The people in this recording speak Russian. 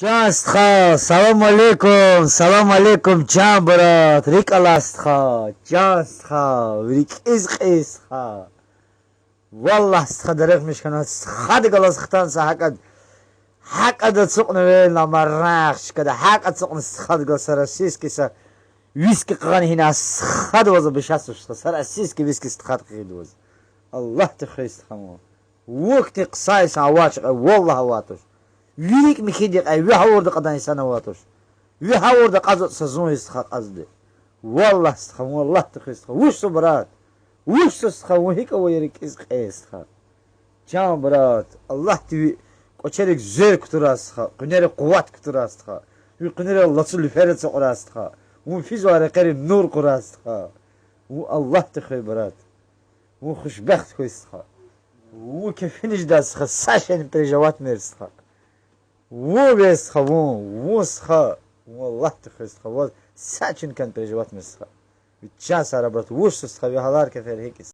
Джастха, салам алейкум, джан брат, рикаластха, джастха, рикизхисха. Валластха дарех мишканат, хад галастхтан сахакад, хакад цукнавел намарахш, када хакад цукн схад гасарасискиса, виски qanhina хад ваза бешасушта, сарасиски виски схад qidwaz. Аллах ты христхамо. Вокти qsais авач, والله аватуш. Велик михидик, ай вихаурда qadan sana ватуш. Вихаурда qazat sazon istxa qazdi. والله استخا والله تخستخا وش برات. وش استخا وهيك ويرك استخا. جان برات الله تبي قچرك زر كتراستخا. قنير قوات كتراستخا. قنير الله تصل فرد سقراستخا. وفيز وارقري نور قراستخا. والله تخي برات. وخشبخت خويستخا. وكيفينش داستخا ساشن برجوات ميرستخا. وبيستخا وسخا. والله تخستخا وز ساچن كان برجوات مستخا. Час арабрат, уж со схавягалар кефер хикис.